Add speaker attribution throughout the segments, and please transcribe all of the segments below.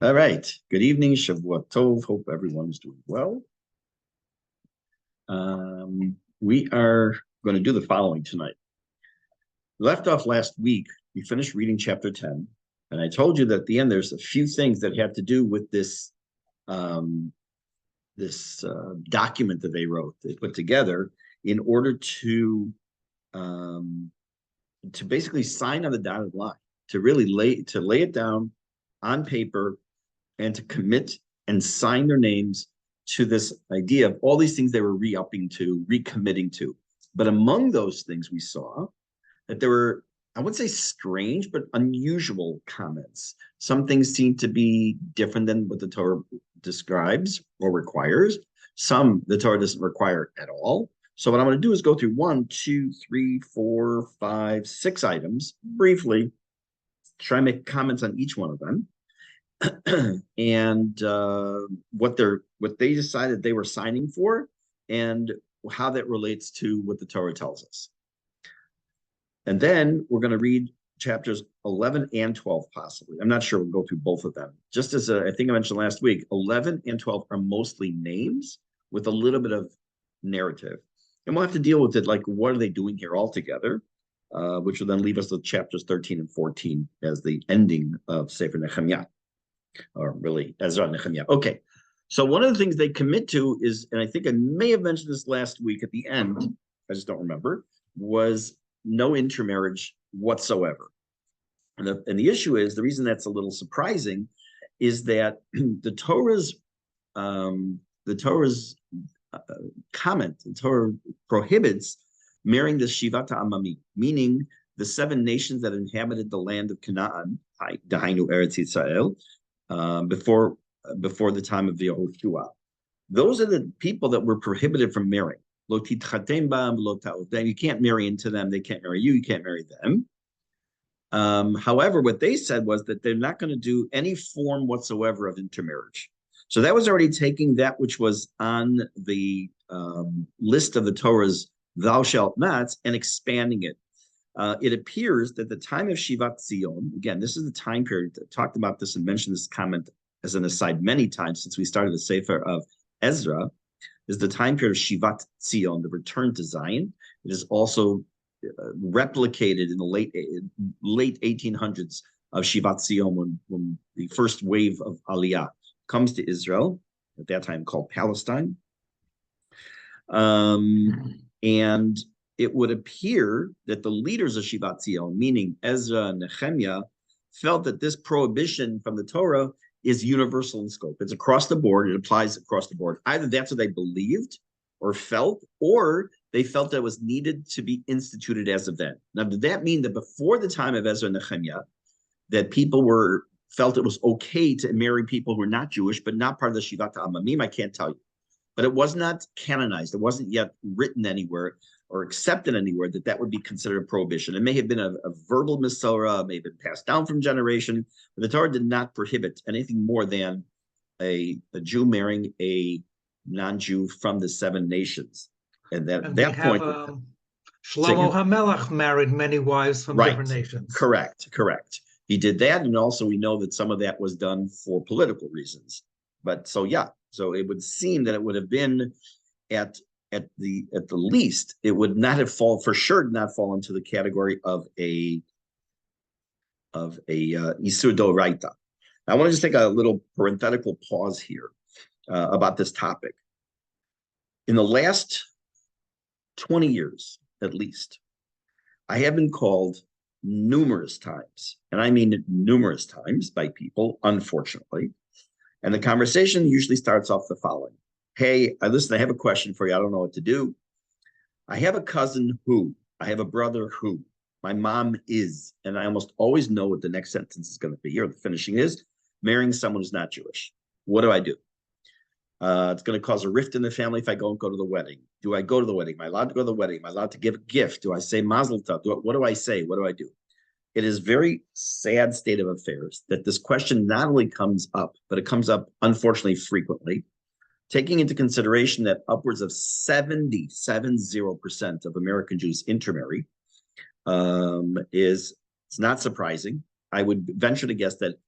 Speaker 1: All right. Good evening, Shavua Tov. Hope everyone is doing well. We are going to do the following tonight. Left off last week, we finished reading chapter 10, and I told you that at the end there's a few things that have to do with this document that they put together in order to basically sign on the dotted line, to really lay it down on paper and to commit and sign their names to this idea of all these things they were recommitting to. But among those things, we saw that there were, I wouldn't say strange, but unusual comments. Some things seem to be different than what the Torah describes or requires. Some the Torah doesn't require at all. So what I'm going to do is go through 1, 2, 3, 4, 5, 6 items briefly, try and make comments on each one of them. And what they decided they were signing for, and how that relates to what the Torah tells us. And then we're going to read chapters 11 and 12, possibly. I'm not sure we'll go through both of them. Just as I think I mentioned last week, 11 and 12 are mostly names with a little bit of narrative. And we'll have to deal with it, like, what are they doing here altogether? Which will then leave us with chapters 13 and 14 as the ending of Sefer Nehemia. Or really Ezra and Nehemia. Okay, so one of the things they commit to is, and I think I may have mentioned this last week at the end, I just don't remember, was no intermarriage whatsoever. And the issue is, the reason that's a little surprising is that the Torah prohibits marrying the Shivat Amami, meaning the 7 nations that inhabited the land of Canaan, Dahainu Eretz Yisrael, before the time of the Yehoshua. Those are the people that were prohibited from marrying. You can't marry into them. They can't marry you. You can't marry them. However, what they said was that they're not going to do any form whatsoever of intermarriage. So that was already taking that which was on the list of the Torah's thou shalt nots and expanding it. It appears that the time of Shivat Zion, again, this is the time period, I talked about this and mentioned this comment as an aside many times since we started the Sefer of Ezra, is the time period of Shivat Zion, the return to Zion. It is also replicated in the late 1800s of Shivat Zion when the first wave of Aliyah comes to Israel, at that time called Palestine. And it would appear that the leaders of Shivat Zion, meaning Ezra and Nehemia, felt that this prohibition from the Torah is universal in scope. It's across the board. It applies across the board. Either that's what they believed or felt, or they felt that it was needed to be instituted as of then. Now, did that mean that before the time of Ezra and Nehemia, that people felt it was okay to marry people who were not Jewish, but not part of the Shivat Amamim? I can't tell you. But it was not canonized. It wasn't yet written anywhere or accepted anywhere that would be considered a prohibition. It may have been a verbal Masorah, may have been passed down from generation, but the Torah did not prohibit anything more than a Jew marrying a non-Jew from the 7 nations. And that point,
Speaker 2: Shlomo HaMelech married many wives from different nations.
Speaker 1: Correct. He did that, and also we know that some of that was done for political reasons. But so it would seem that it would have been at the least, it would not have fallen into the category of a Isur Doraita. I want to just take a little parenthetical pause here about this topic. In the last 20 years, at least, I have been called numerous times, and I mean numerous times, by people, unfortunately. And the conversation usually starts off the following. Hey, listen, I have a question for you. I don't know what to do. I have a cousin who, I have a brother who, my mom is, and I almost always know what the next sentence is going to be, or the finishing is, marrying someone who's not Jewish. What do I do? It's going to cause a rift in the family if I don't go to the wedding. Do I go to the wedding? Am I allowed to go to the wedding? Am I allowed to give a gift? Do I say Mazel Tov? What do I say? What do I do? It is a very sad state of affairs that this question not only comes up, but it comes up, unfortunately, frequently, taking into consideration that upwards of 70% of American Jews intermarry. It's not surprising. I would venture to guess that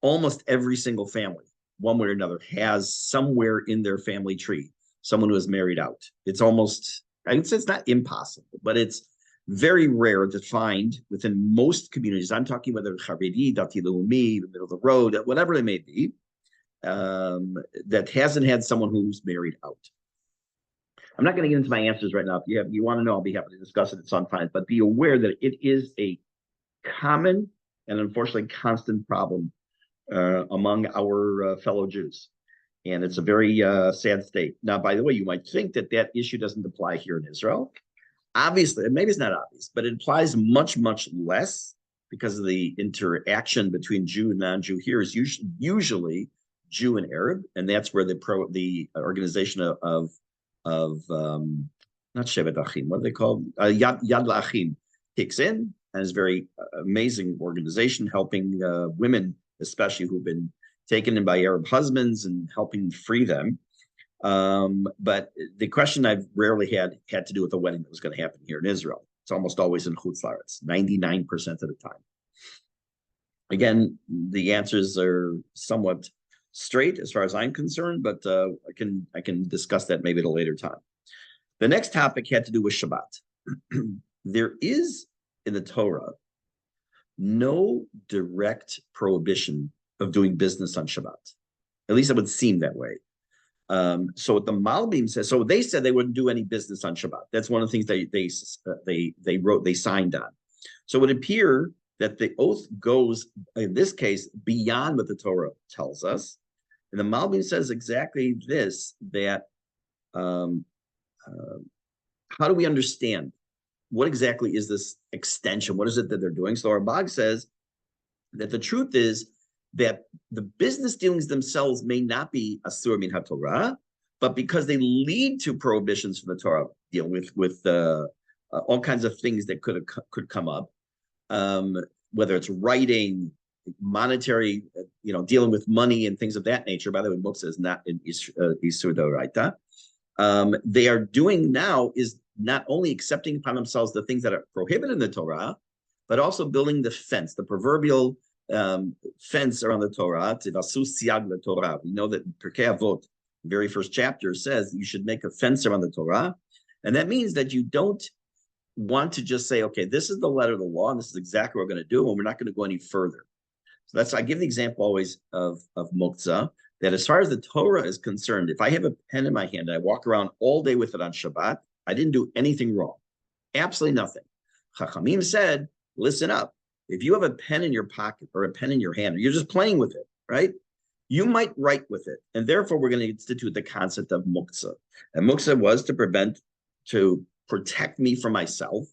Speaker 1: almost every single family, one way or another, has somewhere in their family tree someone who is married out. It's almost, I would say it's not impossible, but it's very rare to find within most communities. I'm talking whether Haredi, Dati Leumi, the middle of the road, whatever they may be, that hasn't had someone who's married out. I'm not going to get into my answers right now. If you want to know, I'll be happy to discuss it at some time. But be aware that it is a common and unfortunately constant problem among our fellow Jews. And it's a very sad state. Now, by the way, you might think that that issue doesn't apply here in Israel. Obviously, and maybe it's not obvious, but it applies much, much less because of the interaction between Jew and non-Jew here is usually Jew and Arab, and that's where the organization of not Shevet Achim, what are they called? Yad La'achim kicks in and is a very amazing organization helping women, especially who've been taken in by Arab husbands and helping free them. But the question I've rarely had to do with a wedding that was going to happen here in Israel. It's almost always in Chutz La'aretz, 99% of the time. Again, the answers are somewhat straight as far as I'm concerned, but I can discuss that maybe at a later time. The next topic had to do with Shabbat. There is in the Torah no direct prohibition of doing business on Shabbat. At least it would seem that way. So what the Malbim says, so they said they wouldn't do any business on Shabbat. That's one of the things they signed on. So it would appear that the oath goes, in this case, beyond what the Torah tells us. And the Malbim says exactly this, that how do we understand what exactly is this extension? What is it that they're doing? So Rambam says that the truth is that the business dealings themselves may not be asur min haTorah, but because they lead to prohibitions from the Torah, dealing with all kinds of things that could come up, whether it's writing, monetary, dealing with money and things of that nature. By the way, Muktzah is not in Isur D'Oraita. They are doing now is not only accepting upon themselves the things that are prohibited in the Torah, but also building the fence, the proverbial fence around the Torah. Torah. We know that Pirkei Avot, very first chapter, says you should make a fence around the Torah, and that means that you don't want to just say, okay, this is the letter of the law, and this is exactly what we're going to do, and we're not going to go any further. So I give the example always of Muktzah, that as far as the Torah is concerned, if I have a pen in my hand and I walk around all day with it on Shabbat, I didn't do anything wrong. Absolutely nothing. Chachamim said, listen up. If you have a pen in your pocket or a pen in your hand, or you're just playing with it, right? You might write with it. And therefore, we're going to institute the concept of Muktzah. And Muktzah was to protect me from myself.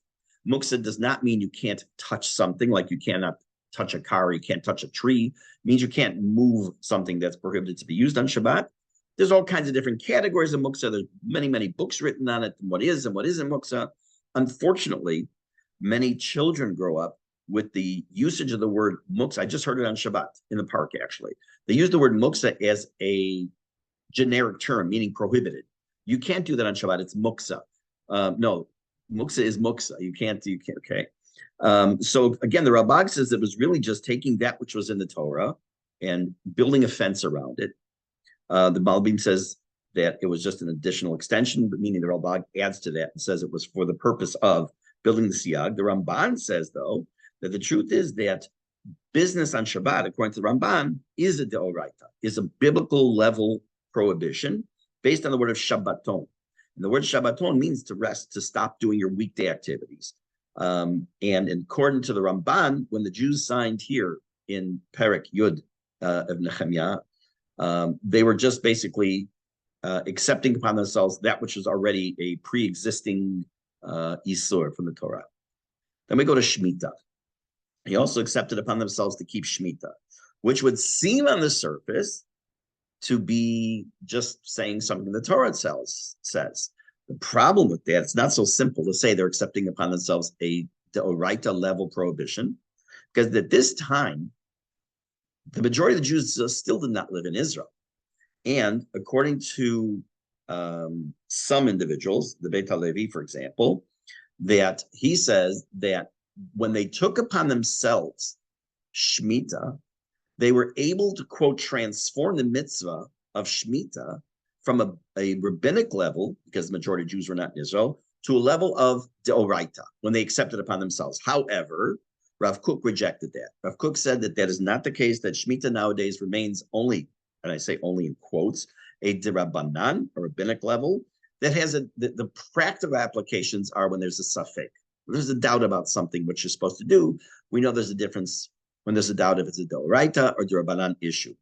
Speaker 1: Muktzah does not mean you can't touch something, like you cannot touch a car, you can't touch a tree. It means you can't move something that's prohibited to be used on Shabbat. There's all kinds of different categories of Muktzah. There's many, many books written on it, and what is and what isn't Muktzah. Unfortunately, many children grow up with the usage of the word Muktzah. I just heard it on Shabbat in the park, actually. They use the word Muktzah as a generic term, meaning prohibited. You can't do that on Shabbat. It's Muktzah. No, Muktzah is Muktzah. You can't, okay. So again, the Rambam says it was really just taking that which was in the Torah and building a fence around it. The Malbim says that it was just an additional extension, but meaning the Rambam adds to that and says it was for the purpose of building the siyag. The Ramban says, though, that the truth is that business on Shabbat, according to the Ramban, is a deoraita, is a biblical level prohibition based on the word of Shabbaton. And the word Shabbaton means to rest, to stop doing your weekday activities. And according to the Ramban, when the Jews signed here in Perek Yud of Nehemia, they were just basically accepting upon themselves that which was already a pre-existing Isur from the Torah. Then we go to Shemitah. He also accepted upon themselves to keep Shemitah, which would seem on the surface to be just saying something the Torah says. The problem with that, it's not so simple to say they're accepting upon themselves a deoraita level prohibition, because at this time, the majority of the Jews still did not live in Israel. And according to some individuals, the Beit HaLevi, for example, that he says that when they took upon themselves Shemitah, they were able to, quote, transform the mitzvah of Shemitah from a rabbinic level, because the majority of Jews were not in Israel, to a level of deoraita, when they accepted upon themselves. However, Rav Kook rejected that. Rav Kook said that that is not the case, that Shemitah nowadays remains only, and I say only in quotes, a derabanan, a rabbinic level, that has the practical applications are when there's a safek. There's a doubt about something which you're supposed to do. We know there's a difference when there's a doubt if it's a deoraita or derabanan issue.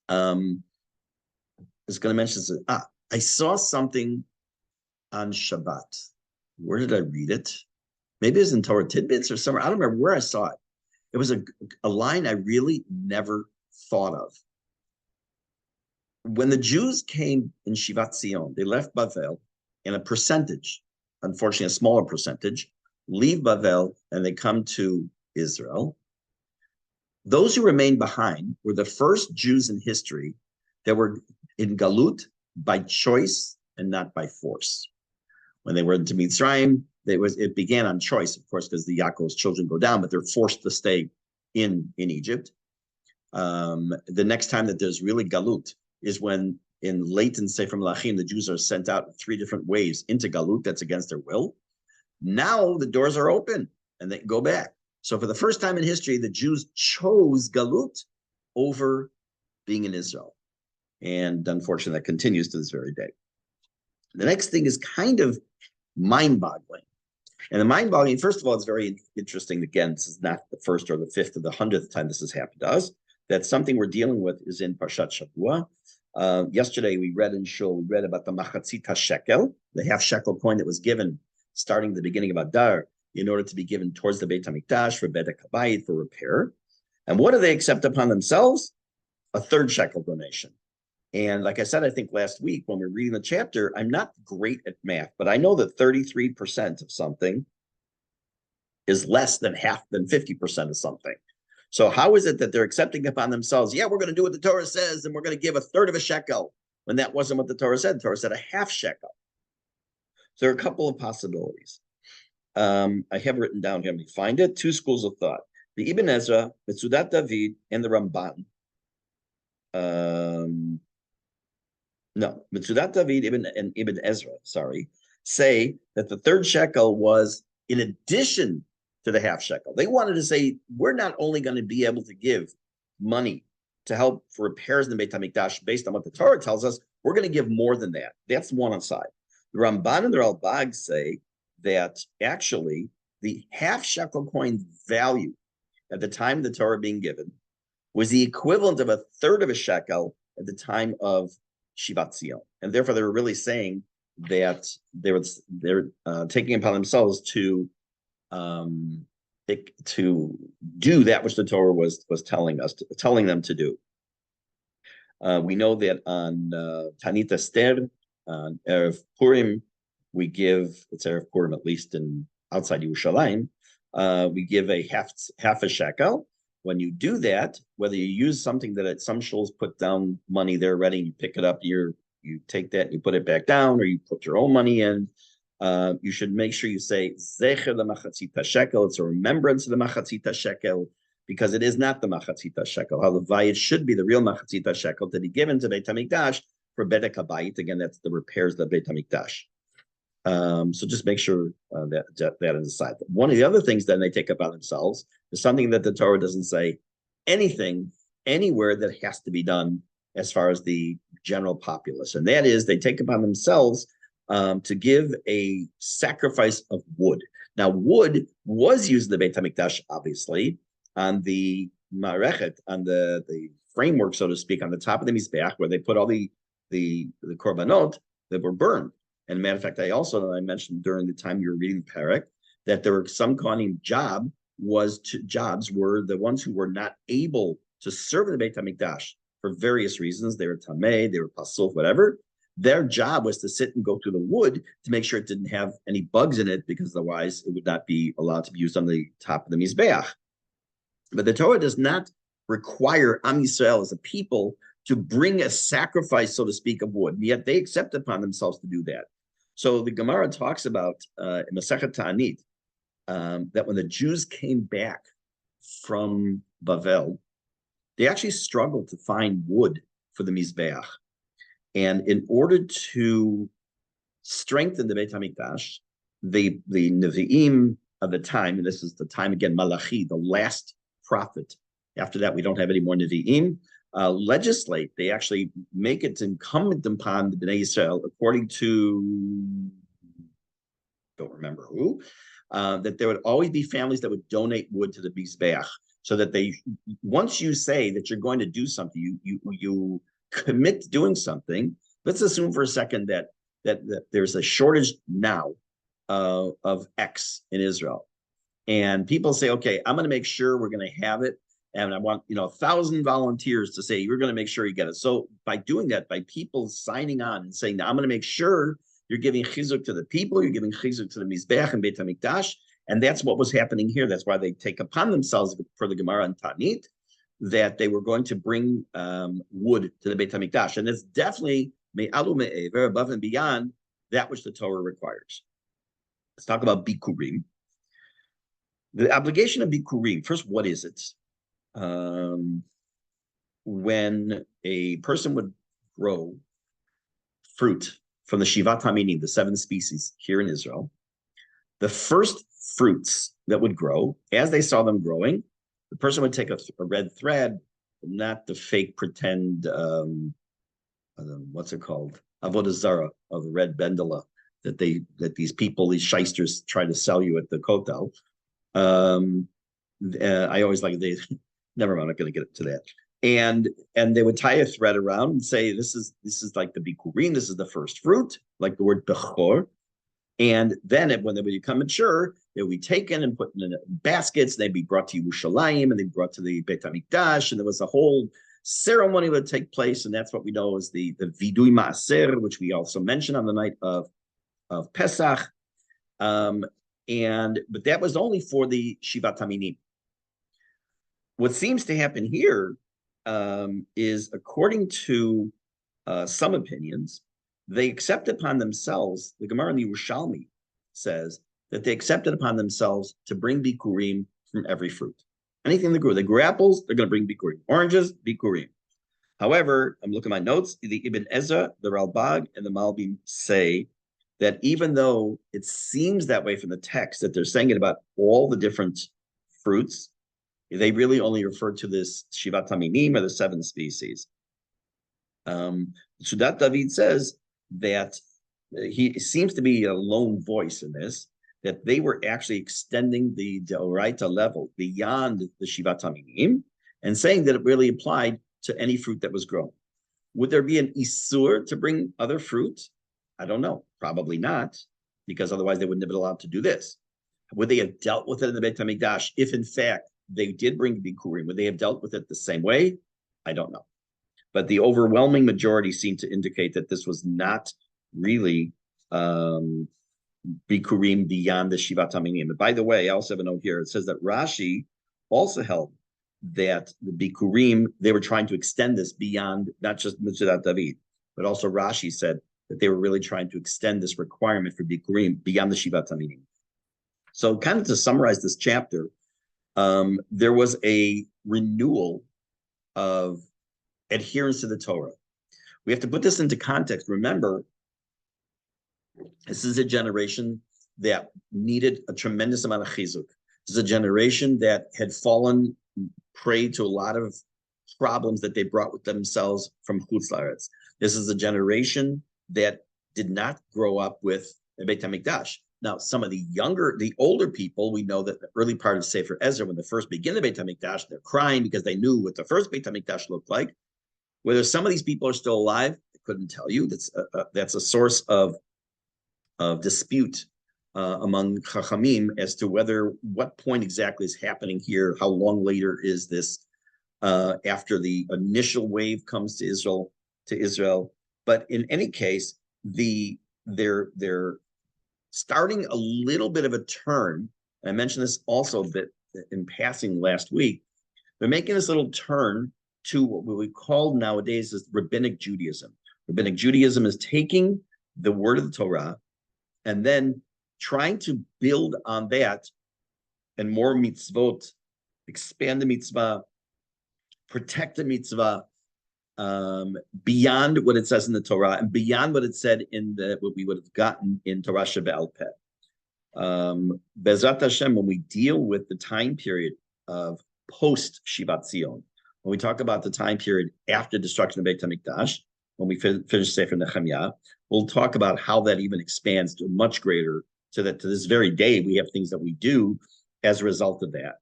Speaker 1: I was going to mention this. I saw something on Shabbat. Where did I read it? Maybe it was in Torah Tidbits or somewhere. I don't remember where I saw it. It was a line I really never thought of. When the Jews came in Shivat Zion, they left Bavel, and a percentage, unfortunately a smaller percentage, leave Bavel and they come to Israel. Those who remained behind were the first Jews in history that were in Galut by choice and not by force. When they were into Mitzrayim, it began on choice, of course, because the Yaakov's children go down, but they're forced to stay in Egypt. The next time that there's really Galut is when in late in Sefer Melachim, the Jews are sent out in 3 different waves into Galut. That's against their will. Now the doors are open and they can go back. So for the first time in history, the Jews chose Galut over being in Israel. And unfortunately, that continues to this very day. The next thing is kind of mind-boggling. And the mind-boggling, first of all, it's very interesting. Again, this is not the first or the 5th or the 100th time this has happened to us. That something we're dealing with is in Parshat Shavua. Yesterday, we read about the Machatzit Shekel, the half shekel coin that was given starting the beginning of Adar in order to be given towards the Beit HaMikdash for Bedek HaBayit for repair. And what do they accept upon themselves? A 3rd shekel donation. And like I said, I think last week when we were reading the chapter, I'm not great at math, but I know that 33% of something is less than 50% of something. So how is it that they're accepting upon themselves? Yeah, we're going to do what the Torah says, and we're going to give a 1/3 of a shekel, when that wasn't what the Torah said. The Torah said a half shekel. So there are a couple of possibilities. I have written down here, let me find it, 2 schools of thought. The Ibn Ezra, Metzudat David, and the Ramban. Metzudat David and Ibn Ezra, say that the 3rd shekel was in addition to the half shekel. They wanted to say, we're not only going to be able to give money to help for repairs in the Beit HaMikdash based on what the Torah tells us, we're going to give more than that. That's one side. The Ramban and the Ralbag say that actually the half shekel coin value at the time of the Torah being given was the equivalent of a 1/3 of a shekel at the time of Shivat Zion. And therefore, they were really saying that they're taking upon themselves to do that which the Torah was telling them to do. We know that on Tanit Esther, on Erev Purim, we give, it's Erev Purim at least outside Yerushalayim, we give a half a shekel. When you do that, whether you use something that some shuls put down money there ready, you pick it up, you take that, and you put it back down, or you put your own money in, you should make sure you say, Zecher l'machatzita shekel, it's a remembrance of the machatzita shekel, because it is not the machatzita shekel. Halavai, it should be the real machatzita shekel to be given to Beit HaMikdash for Bedek HaBayit. Again, that's the repairs of the Beit HaMikdash. So just make sure that is aside. One of the other things that they take upon themselves is something that the Torah doesn't say anything anywhere that has to be done as far as the general populace. And that is, they take upon themselves to give a sacrifice of wood. Now, wood was used in the Beit HaMikdash, obviously, on the Marechet, on the framework, so to speak, on the top of the Mizbeach, where they put all the korbanot that were burned. And matter of fact, I mentioned during the time you were reading the parak that there were some Kohanim jobs were the ones who were not able to serve in the Beit HaMikdash for various reasons. They were tamei, they were pasul, whatever. Their job was to sit and go through the wood to make sure it didn't have any bugs in it, because otherwise it would not be allowed to be used on the top of the Mizbeach. But the Torah does not require Am Yisrael as a people to bring a sacrifice, so to speak, of wood, and yet they accept upon themselves to do that. So the Gemara talks about in Masechet Ta'anit that when the Jews came back from Bavel, they actually struggled to find wood for the Mizbeach. And in order to strengthen the Beit HaMikdash, the Nevi'im of the time, and this is the time again, Malachi, the last prophet. After that, we don't have any more Nevi'im. Legislate, they actually make it incumbent upon the Bnei Yisrael, according to, don't remember who, that there would always be families that would donate wood to the Mizbeach, so that they, once you say that you're going to do something, you commit to doing something. Let's assume for a second that there's a shortage now of X in Israel, and people say, okay, I'm going to make sure we're going to have it, and I want 1,000 volunteers to say you're going to make sure you get it. So by doing that, by people signing on and saying, now I'm going to make sure you're giving chizuk to the people, you're giving chizuk to the Mizbeach and Beit HaMikdash, and that's what was happening here. That's why they take upon themselves, for the Gemara and Tanit, that they were going to bring wood to the Beit HaMikdash, and it's definitely me'alu me'ever, above and beyond that which the Torah requires. Let's talk about bikurim. The obligation of bikurim. First, what is it? When a person would grow fruit from the Shivat Haminim, the 7 species here in Israel, the first fruits that would grow, as they saw them growing, the person would take a red thread, not the fake pretend, what's it called? Avodah Zarah of red bendela that these people, these shysters, try to sell you at the kotel. I always like never mind, I'm not going to get to that. And they would tie a thread around and say, this is like the bikurim, this is the first fruit, like the word bechor. And then when they would become mature, they would be taken and put in baskets. They'd be brought to Yerushalayim, and they'd be brought to the Beit HaMikdash, and there was a whole ceremony that would take place, and that's what we know as the Vidui Maaser, which we also mentioned on the night of Pesach. But that was only for the Shivat Haminim. What seems to happen here is, according to some opinions, they accept upon themselves, the Gemara in the Yerushalmi says that they accepted upon themselves to bring bikurim from every fruit. Anything they grew. They grew apples, they're going to bring bikurim. Oranges, bikurim. However, I'm looking at my notes, the Ibn Ezra, the Ralbag, and the Malbim say that even though it seems that way from the text, that they're saying it about all the different fruits, they really only refer to this Shivat Haminim, or the 7 species. Sudat David says that he seems to be a lone voice in this, that they were actually extending the Deoraita level beyond the Shivat Haminim and saying that it really applied to any fruit that was grown. Would there be an Isur to bring other fruit? I don't know. Probably not, because otherwise they wouldn't have been allowed to do this. Would they have dealt with it in the Beit HaMikdash if, in fact, they did bring bikurim? Would they have dealt with it the same way? I don't know. But the overwhelming majority seem to indicate that this was not really bikurim beyond the Shivat Haminim. And by the way, I also have a note here. It says that Rashi also held that the bikurim, they were trying to extend this beyond not just Mitzvah David, but also Rashi said that they were really trying to extend this requirement for bikurim beyond the Shivat Haminim. So kind of to summarize this chapter, there was a renewal of adherence to the Torah. We have to put this into context. Remember, this is a generation that needed a tremendous amount of chizuk. This is a generation that had fallen prey to a lot of problems that they brought with themselves from Chutz La'aretz. This is a generation that did not grow up with a Beit HaMikdash. Now, some of the older people, we know that the early part of Sefer Ezra, when they first begin the Beit HaMikdash, they're crying because they knew what the first Beit HaMikdash looked like. Whether some of these people are still alive, I couldn't tell you. That's a source of dispute among Chachamim as to what point exactly is happening here. How long later is this after the initial wave comes to Israel? But in any case, they're starting a little bit of a turn. And I mentioned this also a bit in passing last week. They're making this little turn to what we call nowadays is Rabbinic Judaism. Rabbinic Judaism is taking the word of the Torah and then trying to build on that and more mitzvot, expand the mitzvah, protect the mitzvah beyond what it says in the Torah and beyond what it said in what we would have gotten in Torah Shebe'al Peh. Bezrat Hashem, when we deal with the time period of post Shivat Zion, when we talk about the time period after destruction of Beit HaMikdash, when we finish Sefer Nehemia, we'll talk about how that even expands to much greater, so that to this very day we have things that we do as a result of that.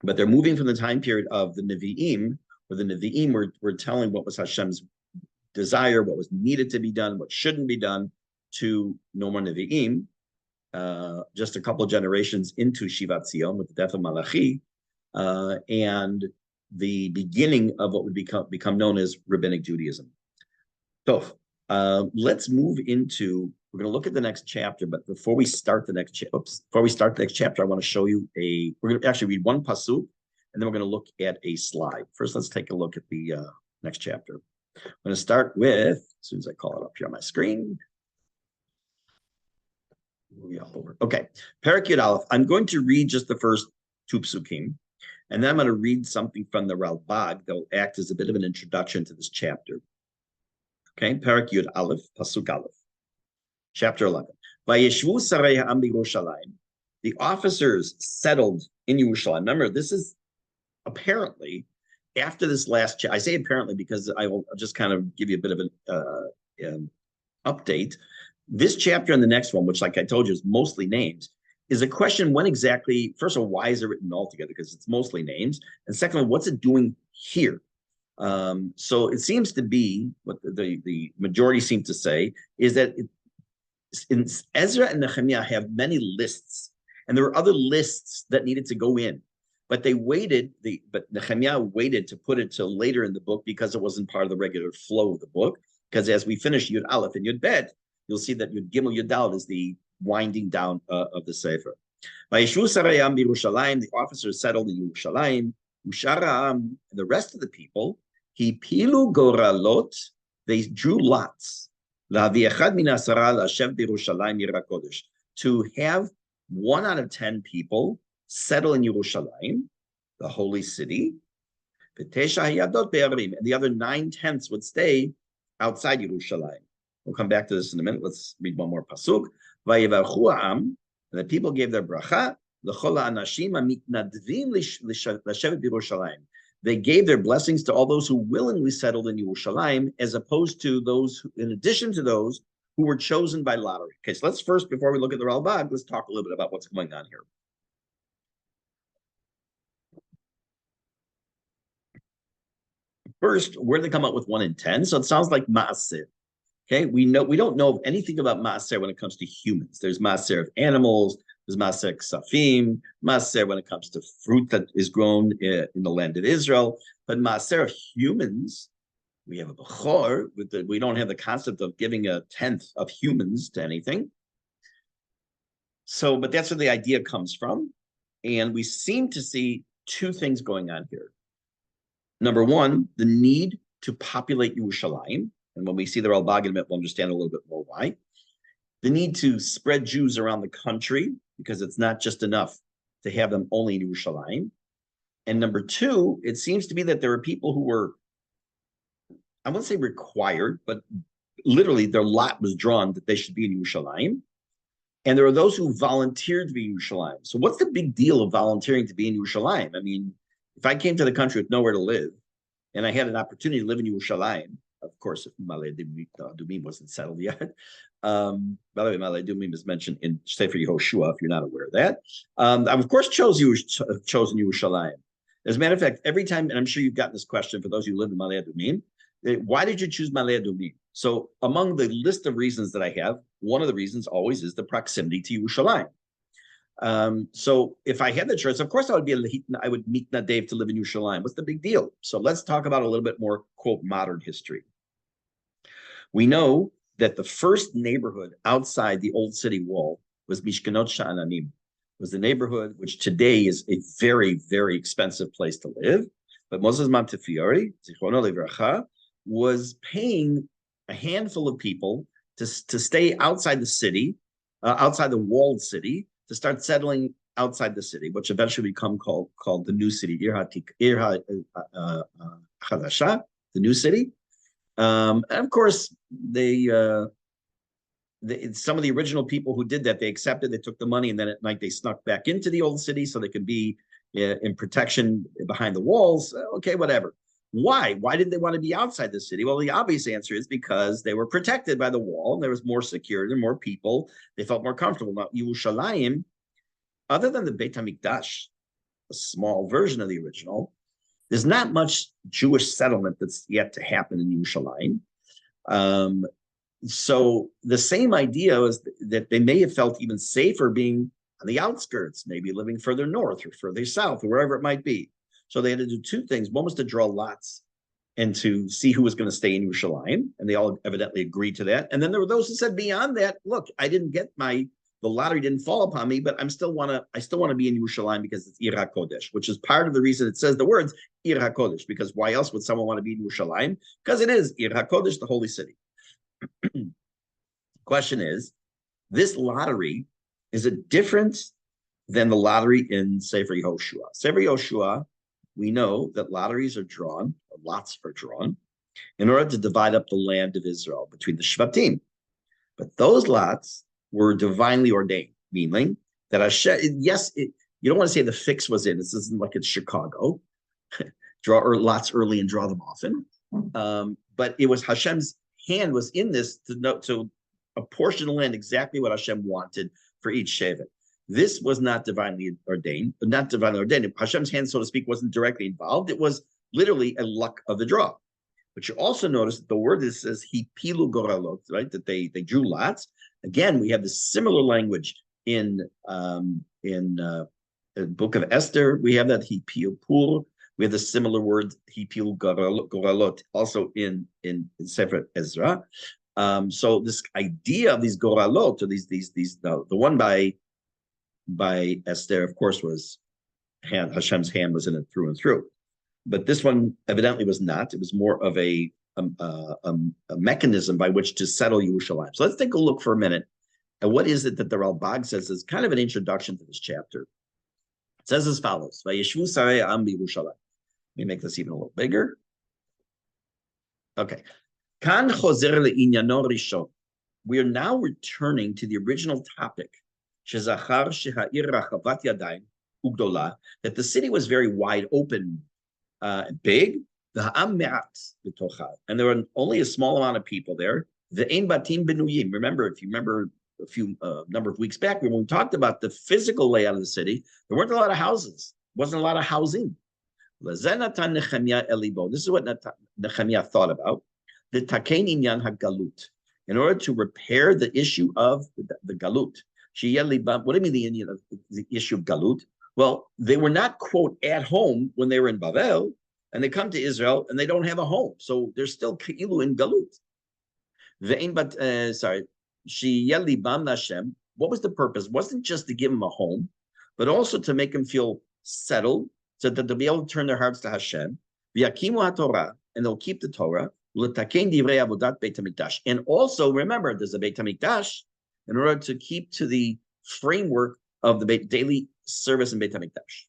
Speaker 1: But they're moving from the time period of the Nevi'im, where the Nevi'im were telling what was Hashem's desire, what was needed to be done, what shouldn't be done, to no more Nevi'im, just a couple of generations into Shivat Zion with the death of Malachi, and the beginning of what would become known as Rabbinic Judaism. So let's move into, we're going to look at the next chapter, but before we start the next chapter, I want to show you we're going to actually read one pasuk, and then we're going to look at a slide. First, let's take a look at the next chapter. I'm going to start with, as soon as I call it up here on my screen. Okay, Perek Yud Aleph. I'm going to read just the first two psukim, and then I'm going to read something from the Ralbag that will act as a bit of an introduction to this chapter. Okay, Perek Yud Aleph, pasuk Aleph, chapter 11. Vayeshvu sarei ha'am b'Yerushalayim. The officers settled in Yerushalayim. Remember, this is apparently after this last chapter. I say apparently because I will just kind of give you a bit of an update. This chapter and the next one, which, like I told you, is mostly names, is a question when exactly, first of all, why is it written all together? Because it's mostly names. And second of all, what's it doing here? So it seems to be, what the majority seem to say, is that Ezra and Nehemiah have many lists, and there were other lists that needed to go in. But but Nehemiah waited to put it till later in the book because it wasn't part of the regular flow of the book. Because as we finish Yud Aleph and Yud Bet, you'll see that Yud Gimel Yud Daled is the winding down of the Sefer. Vayeshvu sarei ha'am b'Yerushalayim, the officers settled in Yerushalayim. Ushar ha'am, and the rest of the people, hipilu goralot, they drew lots. La'avi echad min asara la'ashev b'Yerushalayim ira kodesh, to have 1 out of 10 people settle in Yerushalayim, the holy city. V'tesha hayadot be'arim, and the other 9/10 would stay outside Yerushalayim. We'll come back to this in a minute. Let's read one more pasuk. Vayevarchu ha'am, and the people gave their bracha. L'chol ha'anashim ha'mitnadvim l'shevet b'Yerushalayim. They gave their blessings to all those who willingly settled in Yerushalayim, as opposed to those who, in addition to those who were chosen by lottery. Okay, so let's first, before we look at the Ralbag, let's talk a little bit about what's going on here. First, where did they come up with 1 in 10? So it sounds like Ma'aseh. Okay, we don't know of anything about Maaser when it comes to humans. There's Maaser of animals, there's Maaser Ksafim, Maaser when it comes to fruit that is grown in the land of Israel. But Maaser of humans, we have a Bechor, we don't have the concept of giving 1/10 of humans to anything. So, but that's where the idea comes from. And we seem to see two things going on here. Number one, the need to populate Yerushalayim. And when we see the Ralbag in a minute, we'll understand a little bit more why. The need to spread Jews around the country, because it's not just enough to have them only in Yerushalayim. And number two, it seems to be that there are people who were, I won't say required, but literally their lot was drawn that they should be in Yerushalayim. And there are those who volunteered to be in Yerushalayim. So what's the big deal of volunteering to be in Yerushalayim? I mean, if I came to the country with nowhere to live, and I had an opportunity to live in Yerushalayim, of course, if Malay Dumim wasn't settled yet. By the way, Malay Dumim is mentioned in Sefer Yehoshua, if you're not aware of that. I've, of course, chosen Yerushalayim. As a matter of fact, every time, and I'm sure you've gotten this question for those who live in Malay Dumim, why did you choose Malay Dumim? So among the list of reasons that I have, one of the reasons always is the proximity to Yerushalayim. So if I had the choice, of course I would meet Nadev to live in Yerushalayim. What's the big deal? So let's talk about a little bit more, quote, modern history. We know that the first neighborhood outside the old city wall was Mishkanot Sha'ananim, was the neighborhood which today is a very, very expensive place to live. But Moses Montefiore, Zichrono Livracha, was paying a handful of people to stay outside the city, outside the walled city, to start settling outside the city, which eventually become called the new city, Ir Chadasha, the new city. And of course, some of the original people who did that, they accepted, they took the money, and then at night they snuck back into the old city so they could be in protection behind the walls. Okay, whatever. Why? Why did they want to be outside the city? Well, the obvious answer is because they were protected by the wall. And there was more security, more people. They felt more comfortable. Now, Yerushalayim, other than the Beit HaMikdash, a small version of the original, there's not much Jewish settlement that's yet to happen in Yerushalayim. So the same idea is that they may have felt even safer being on the outskirts, maybe living further north or further south or wherever it might be. So they had to do two things. One was to draw lots and to see who was going to stay in Yerushalayim, and they all evidently agreed to that. And then there were those who said beyond that, look, I didn't get the lottery didn't fall upon me, but I still want to be in Yerushalayim because it's Ir HaKodesh, which is part of the reason it says the words Ir HaKodesh, because why else would someone want to be in Yerushalayim? Because it is Ir HaKodesh, the holy city. Question is, this lottery, is it different than the lottery in Sefer Yehoshua? Sefer Yehoshua, we know that lots are drawn in order to divide up the land of Israel between the Shvatim. But those lots were divinely ordained, meaning that Hashem, yes, you don't want to say the fix was in. This isn't like it's Chicago. Draw lots early and draw them often. But it was Hashem's hand was in this to apportion the land exactly what Hashem wanted for each Shevet. This was not divinely ordained. Hashem's hand, so to speak, wasn't directly involved. It was literally a luck of the draw. But you also notice that the word that says hipilu goralot, right? That they drew lots. Again, we have the similar language in the book of Esther. We have that hipilu. We have the similar word hipilu goralot also in Sefer Ezra. So this idea of these goralot, or the one by Esther, of course, was Hashem's hand was in it through and through. But this one evidently was not. It was more of a mechanism by which to settle Yerushalayim. So let's take a look for a minute at what is it that the Ralbag says is kind of an introduction to this chapter. It says as follows: Vayeshvu sarei ha'am b'Yerushalayim. Let me make this even a little bigger. Okay. Kan chozer le'inyano rishon. We are now returning to the original topic. Shezachar sheha'ir rachavat yadayim ugdola, that the city was very wide open, big. V'ha'am me'at b'tocha, and there were only a small amount of people there. Ve'ein batim benuyim. If you remember a few number of weeks back when we talked about the physical layout of the city, there weren't a lot of houses. Wasn't a lot of housing. Lezenatan Nehemia elibo. This is what Nehemia thought about. The takein inyan hagalut, in order to repair the issue of the galut. What do you mean the issue of galut? Well, they were not, quote, at home when they were in Bavel, and they come to Israel and they don't have a home. So they're still keilu in galut. What was the purpose? It wasn't just to give them a home, but also to make them feel settled, so that they'll be able to turn their hearts to Hashem. And they'll keep the Torah. And also, remember, there's a Beit HaMikdash in order to keep to the framework of the daily service in Beit HaMikdash.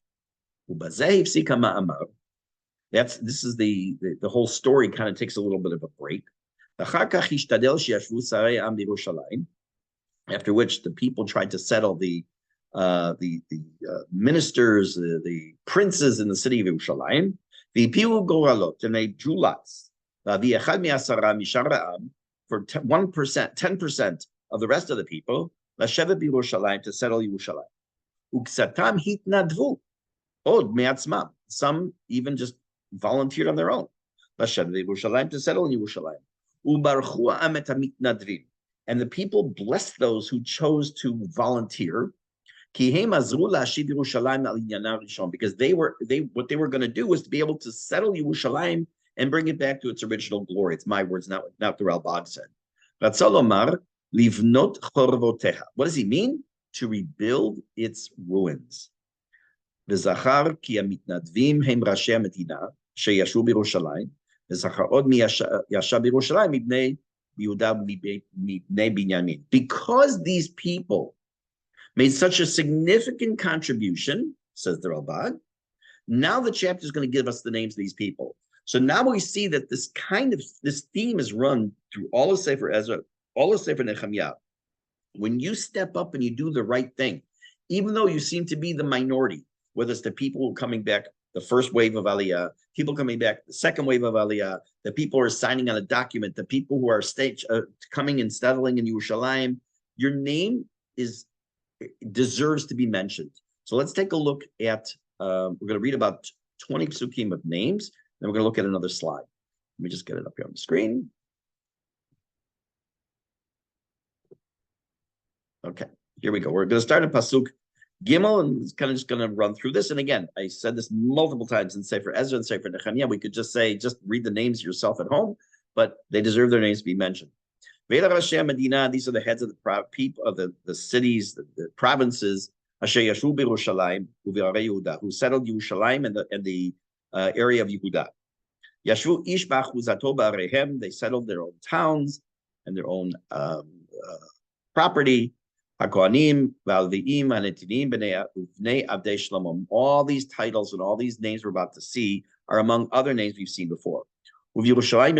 Speaker 1: This is the whole story kind of takes a little bit of a break. After which the people tried to settle the ministers, the princes in the city of Yerushalayim. And they drew lots. For 1%, 10% of the rest of the people, to settle Yerushalayim. Some even just volunteered on their own. To settle in Yerushalayim. And the people blessed those who chose to volunteer. Because what they were going to do was to be able to settle Yerushalayim and bring it back to its original glory. It's my words, not what the Ralbag said. What does he mean? To rebuild its ruins. Because these people made such a significant contribution, says the Ralbag, now the chapter is going to give us the names of these people. So now we see that this theme is run through all of Sefer Ezra, all of Sefer Nehemiah. When you step up and you do the right thing, even though you seem to be the minority, whether it's the people coming back, the first wave of Aliyah, people coming back, the second wave of Aliyah, the people who are signing on a document, the people who are coming and settling in Yerushalayim, your name deserves to be mentioned. So let's take a look at, we're going to read about 20 psukim of names, then we're going to look at another slide. Let me just get it up here on the screen. Okay, here we go. We're going to start in Pasuk Gimel, and it's kind of just going to run through this. And again, I said this multiple times in Sefer Ezra and Sefer Nehemiah. We could just read the names yourself at home, but they deserve their names to be mentioned. These are the heads of the people of the cities, the provinces, who settled Yerushalayim and the area of Yehuda. They settled their own towns and their own property. All these titles and all these names we're about to see are among other names we've seen before. In Yerushalayim,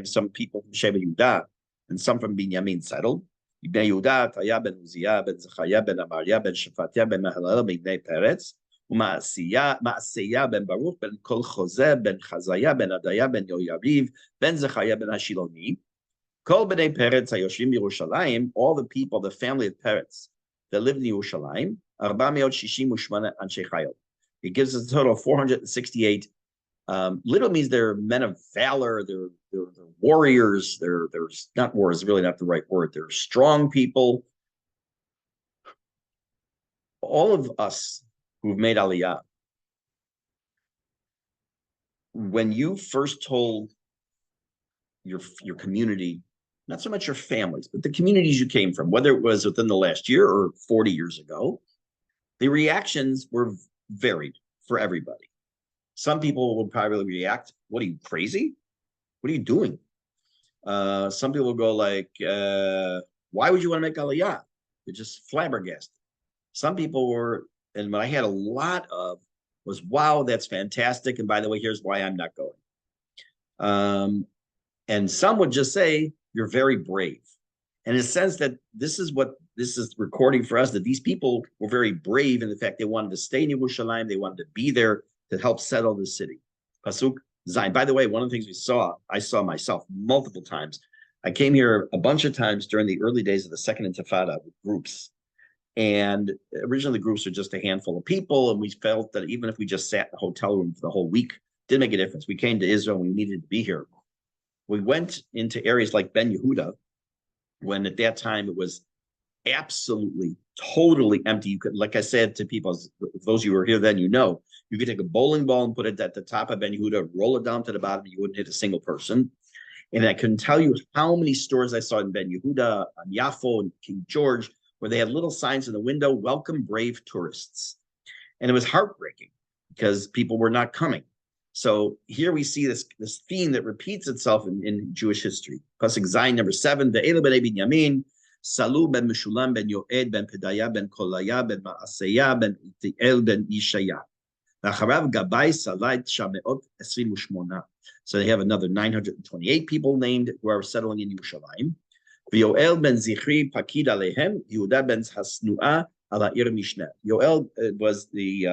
Speaker 1: some people from Sheba Yehuda and some from Binyamin settled. Ibnei Yehuda, Taya ben Uzziah, ben Zechariah, ben Amariah, ben Shephatiah, ben Mahalalel, ben Ibnei Peretz, Ma'aseiah ben Baruch, ben Kol Chozeh, ben Chazayah, ben Adayah, ben Yoyariv, ben Zechariah, ben Hashiloni. Kol b'nei Peretz hayoshim Yerushalayim, all the people, the family of Peretz that lived in Yerushalayim, 468 anshe chayil. It gives us a total of 468. Literally means they're men of valor. They're warriors. They're not warriors, really not the right word. They're strong people. All of us who've made Aliyah, when you first told your community, not so much your families, but the communities you came from, whether it was within the last year or 40 years ago, the reactions were varied for everybody. Some people will probably react, what are you, crazy? What are you doing? Some people will go like, why would you want to make Aliyah? They're just flabbergasted. Some people were, and what I had a lot of was, wow, that's fantastic. And by the way, here's why I'm not going. And some would just say, you're very brave. And in a sense that this is what this is recording for us, that these people were very brave in the fact they wanted to stay in Yerushalayim, they wanted to be there to help settle the city. Pasuk Zayin. By the way, one of the things I saw myself multiple times. I came here a bunch of times during the early days of the Second Intifada with groups. And originally the groups were just a handful of people, and we felt that even if we just sat in a hotel room for the whole week, didn't make a difference. We came to Israel and we needed to be here. We went into areas like Ben Yehuda, when at that time it was absolutely, totally empty. You could, like I said to people, those of you who were here then, you could take a bowling ball and put it at the top of Ben Yehuda, roll it down to the bottom, and you wouldn't hit a single person. And I couldn't tell you how many stores I saw in Ben Yehuda, on Yafo, and King George, where they had little signs in the window, welcome brave tourists. And it was heartbreaking because people were not coming. So here we see this theme that repeats itself in Jewish history. Pasuk Zayin, number 7, Ve'elu b'nei Binyamin, Salu ben Meshulam ben Yoed ben Pedaya ben Kolaya ben Ma'aseiah ben Itiel ben Yishaya. Nacharav Gabai Salayt Shameot 28. So they have another 928 people named who are settling in Yerushalayim. Yoel ben Zichri Pakid Alehem, Yehuda ben Hasnu'a ala Ir Mishneh. Yoel was the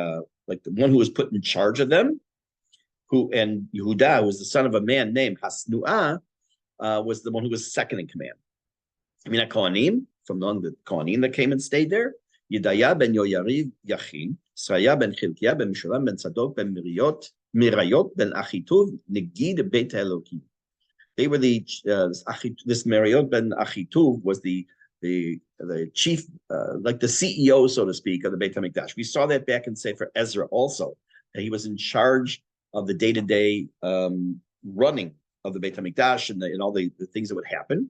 Speaker 1: one who was put in charge of them. And Yehuda was the son of a man named Hasnu'a, was the one who was second in command. I mean, Kohanim, from the Kohanim that came and stayed there. Yedaya ben Yoyariv Yachin, Sraya ben Chilkiah ben Mishulam ben Tzadok ben Mirayot ben Achituv, Negid Beit Elokim. They were this Mirayot ben Achituv was the chief, like the CEO, so to speak, of the Beit HaMikdash. We saw that back in Sefer Ezra also, that he was in charge of the day-to-day running of the Beit HaMikdash and all the things that would happen.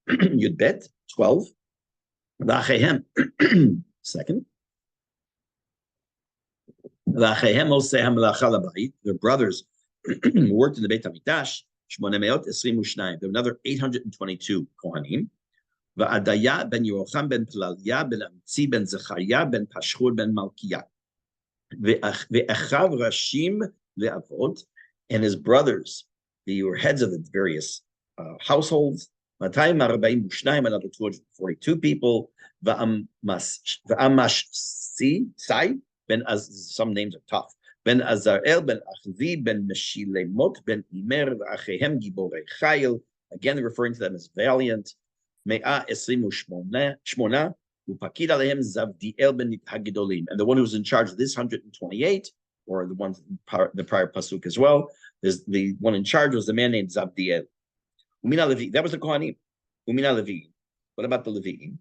Speaker 1: You'd bet 12. Second. Their brothers who worked in the Beit HaMikdash, there were another 822 Kohanim. Va'adaya ben Yerocham ben Pelaliah ben Amtzi ben Zechariah ben Pashhur ben Malkiah. Ve'achav Rashim le'avot, and his brothers, they were heads of the various households. 242, another 242 people. Va'amashsi, Sai, some names are tough. Ben Azarel, Ben Achzi, Ben Meshilemot, Ben Imer, V'achehem, Giborei Chayil, again referring to them as valiant. Me'a Esrimu Shmona, Upakid Alehem Zavdiel Ben Hagidolim. And the one who was in charge of this 128, or the ones the prior pasuk as well, is the one in charge was the man named Zavdiel. Umina Levi, that was the Kohanim. Umina Levi. What about the Leviim?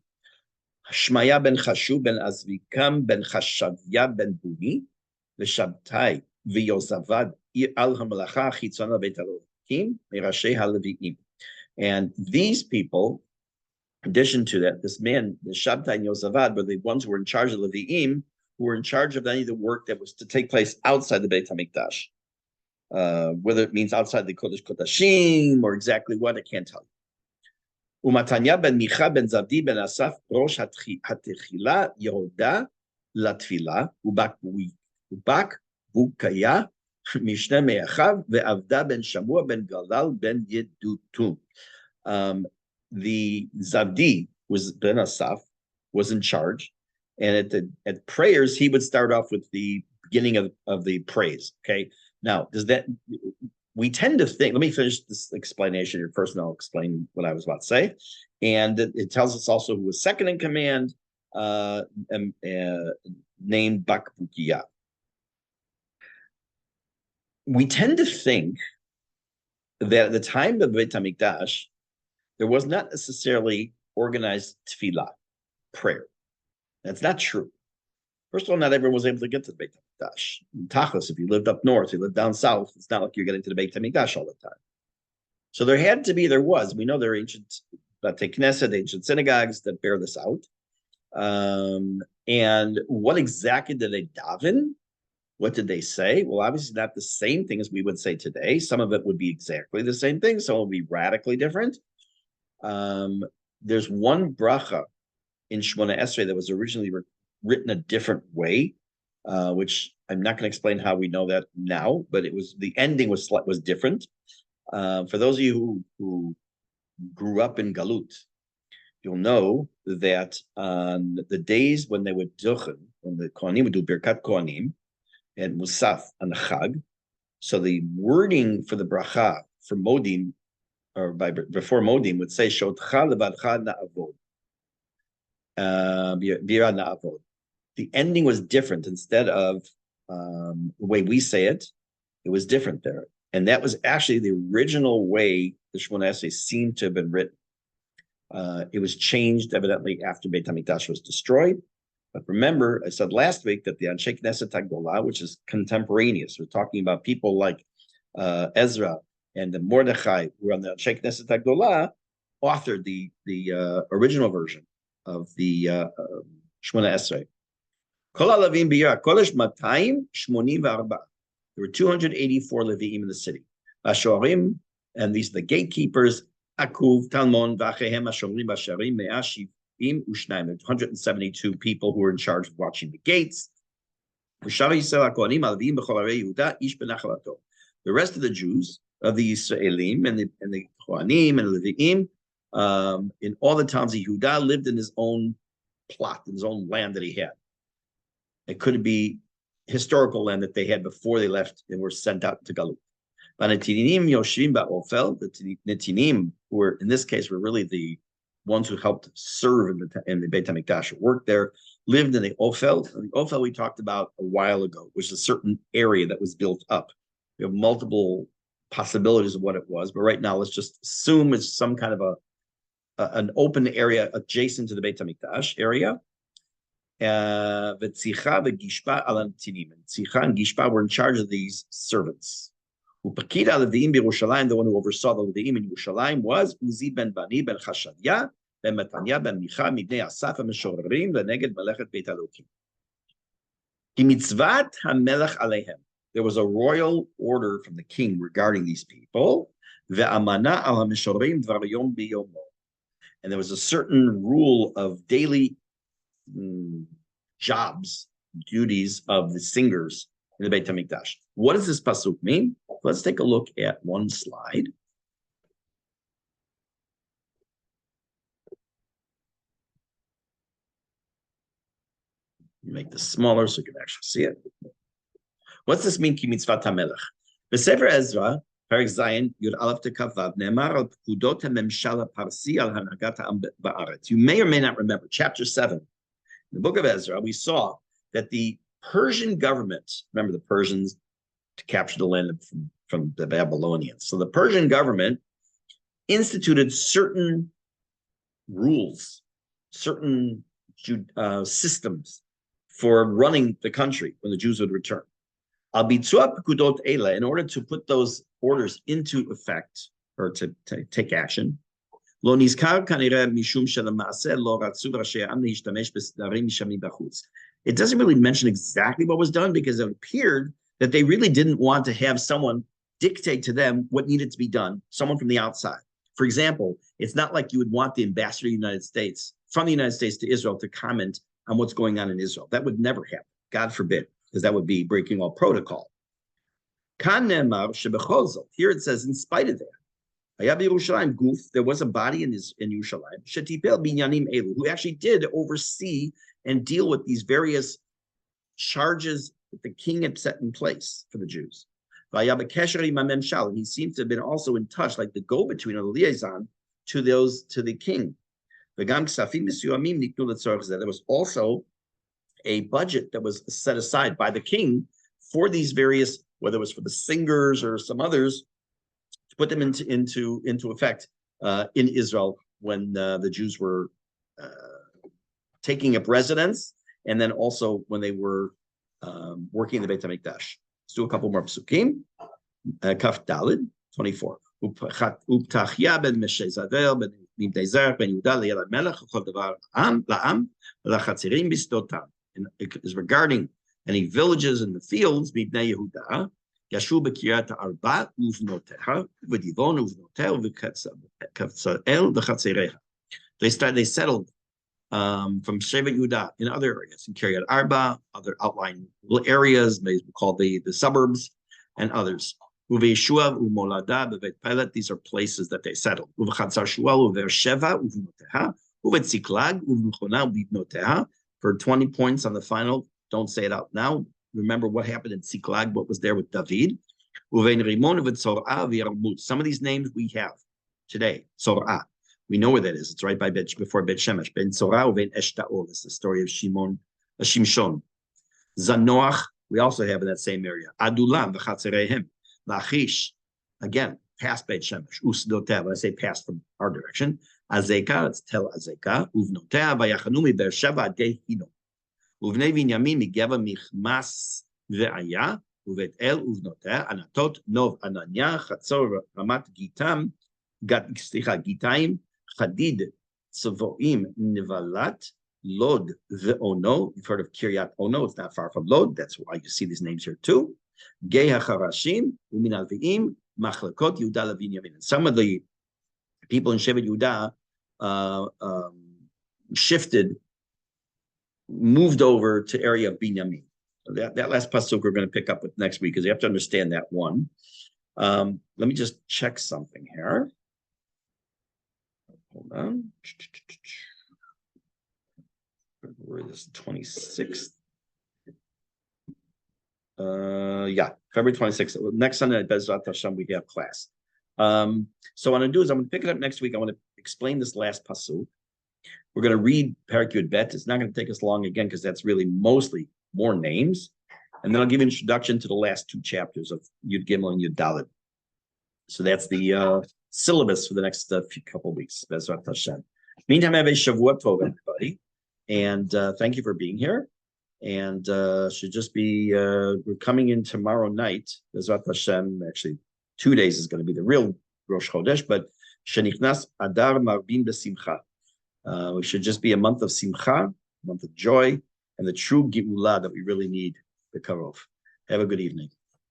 Speaker 1: Shmaya ben Chashu ben Azvikam ben Chashavya ben Buni, v'Shabtai v'Yosavad al hamalacha chitzona beit Elohim mirashei haleviim. And these people, in addition to that, this man, the Shabtai and Yosavad, were the ones who were in charge of Leviim, who were in charge of any of the work that was to take place outside the Beit HaMikdash. Whether it means outside the Kodesh Kodashim or exactly what, I can't tell you. Umatanya ben Micha ben Zavdi ben Asaf Rosh Hatechila Yehuda Latfila Ubak Bukaya Mishne Me'achav ve'Avda ben Shamua ben Galal ben Yedutun. The Zavdi was ben Asaf, was in charge, and at prayers he would start off with the beginning of the praise. Okay, now does that? We tend to think, let me finish this explanation here first, and I'll explain what I was about to say. And it tells us also who was second in command, named Bakbukiya. We tend to think that at the time of Beit HaMikdash, there was not necessarily organized tefillah, prayer. That's not true. First of all, not everyone was able to get to the Beit HaMikdash. In Tachlis, if you lived up north, you lived down south, it's not like you're getting to the Beit HaMikdash all the time. So there was. We know there are ancient Bate Knesset, ancient synagogues that bear this out. And what exactly did they daven? What did they say? Well, obviously not the same thing as we would say today. Some of it would be exactly the same thing. Some will be radically different. There's one bracha in Shemona Esrei that was originally written a different way, which I'm not going to explain how we know that now, but it was the ending was different. For those of you who grew up in Galut, you'll know that on the days when they would duchen, when the Kohanim would do Birkat Kohanim and Musaf on the Chag, so the wording for the bracha for Modim, or before Modim, would say Shotcha levadcha na'avod. The ending was different. Instead of the way we say it, it was different there. And that was actually the original way the Shemona Esrei seemed to have been written. It was changed evidently after Beit HaMikdash was destroyed. But remember, I said last week that the Anshe Knesset HaGdolah, which is contemporaneous, we're talking about people like Ezra and the Mordechai, who were on the Anshe Knesset HaGdolah, authored the original version of the Shemona Esrei. Kol haLevim b'Yira Kodesh 284. There were 284 Leviim in the city. Ashorim, and these are the gatekeepers. Akuv, Talmon, Vachehem, Ashomrim, Basharim, Me'ashivim, Ushnaim. 172 people who were in charge of watching the gates. The rest of the Jews, of the Yisraelim, and the Kohanim, and the Leviim, in all the towns of Yehuda, lived in his own plot, in his own land that he had. It could be historical land that they had before they left and were sent out to Galut. The Netinim, who were in this case were really the ones who helped serve in the Beit HaMikdash, worked there, lived in the Ophel. And the Ophel we talked about a while ago, which is a certain area that was built up. We have multiple possibilities of what it was, but right now let's just assume it's some kind of an open area adjacent to the Beit HaMikdash area. Tzikha and Gishpa were in charge of these servants. Upakid Leviim b'Yerushalayim, the one who oversaw the Leviim in Yerushalayim, was Uzi ben Bani ben Chashavya ben Matanya ben Micha mibnei Asaf HaMeshorerim leneged Melechet Beit Elokim. Ki mitzvat hamelech aleihem. There was a royal order from the king regarding these people. Ve'amana al HaMeshorerim dvar yom biyomo. And there was a certain rule of daily jobs, duties of the singers in the Beit HaMikdash. What does this pasuk mean? Let's take a look at one slide. Make this smaller so you can actually see it. What's this mean? Ki mitzvat hamelech. B'sefer Ezra, Perek Zayin, Yud Aleph Tekav Vav, Ne'emar al pekudot hamemshal haparsi al hanagat ha'am ba'aretz. You may or may not remember, chapter 7, in the book of Ezra, we saw that the Persian government, remember the Persians to capture the land from the Babylonians. So the Persian government instituted certain rules, certain systems for running the country when the Jews would return. In order to put those orders into effect or to take action, it doesn't really mention exactly what was done because it appeared that they really didn't want to have someone dictate to them what needed to be done, someone from the outside. For example, it's not like you would want the ambassador of the United States from the United States to Israel to comment on what's going on in Israel. That would never happen, God forbid, because that would be breaking all protocol. Here it says, in spite of that, there was a body in Yerushalayim who actually did oversee and deal with these various charges that the king had set in place for the Jews. And he seems to have been also in touch, like the go-between or the liaison to the king. There was also a budget that was set aside by the king for these various, whether it was for the singers or some others, to put them into effect in Israel when the Jews were taking up residence, and then also when they were working in the Beit HaMikdash. Let's do a couple more psukim. Kaf Dalid, 24. Uptachia ben Meshezavel ben Nimdezer ben Yehuda li'el HaMelech v'chol davar la'am v'lachatzirim b'stotam. Is regarding any villages in the fields, Mibnei Yehuda, Yashu b'kiryat ha'arba uvnoteha v'divon uvnoteha v'katzael v'chatzereha. They settled from Shevet Yehuda in other areas, in Kiryat Arba, other outlying areas, called the suburbs, and others. Uveshua umolada b'Beit Pelet. These are places that they settled. Uvchatzar Shual uversheva uvnoteha uvetziklag uvmchona uvnoteha. For 20 points on the final, don't say it out now. Remember what happened in Tsiklag, what was there with David. Uvein Rimon uvetzorah v'Yarmut. Some of these names we have today. Tzorah. We know where that is. It's right before Bet Shemesh. Ben Tzorah uvein Eshtaol. It's the story of Shimshon. Zanoach, we also have in that same area. Adulam v'chatzerehem. Lachish, again, past Beit Shemesh. Usdoteh, when I say past from our direction. Azeka, it's Tel Azeka. Uvnotea vayachanumi Beersheva de Hino. Uvnei Binyamin migeva michmas ve'aya. Uvet El uvnotea Anatot Nov Ananya Chatzor Ramat Gitam Gitaim Chadid Tzavoim Nivalat Lod ve'Ono. You've heard of Kiryat Ono. It's not far from Lod. That's why you see these names here too. Gei HaCharashim Umin Alviim Machlekot Yehuda LeBinyamin. Some of the people in Shevet Yehuda moved over to area of Binyamin. So that last pasuk we're going to pick up with next week because you have to understand that one. Let me just check something here. Hold on. Where is this? 26th? Yeah, February 26th. Next Sunday at Bezrat Hashem we have class. So what I'm going to do is I'm going to pick it up next week. I want to explain this last pasuk. We're going to read Perek Yud Bet. It's not going to take us long again because that's really mostly more names. And then I'll give you an introduction to the last two chapters of Yud Gimel and Yud Dalet. So that's the syllabus for the next couple of weeks. Bezrat Hashem. Meantime, have a Shavua Tov, everybody. And thank you for being here. And should just be, we're coming in tomorrow night. Bezrat Hashem, actually 2 days is going to be the real Rosh Chodesh, but Shenichnas Adar Marbin B'Simcha. We should just be a month of Simcha, a month of joy, and the true Geulah that we really need, the Karov. Have a good evening.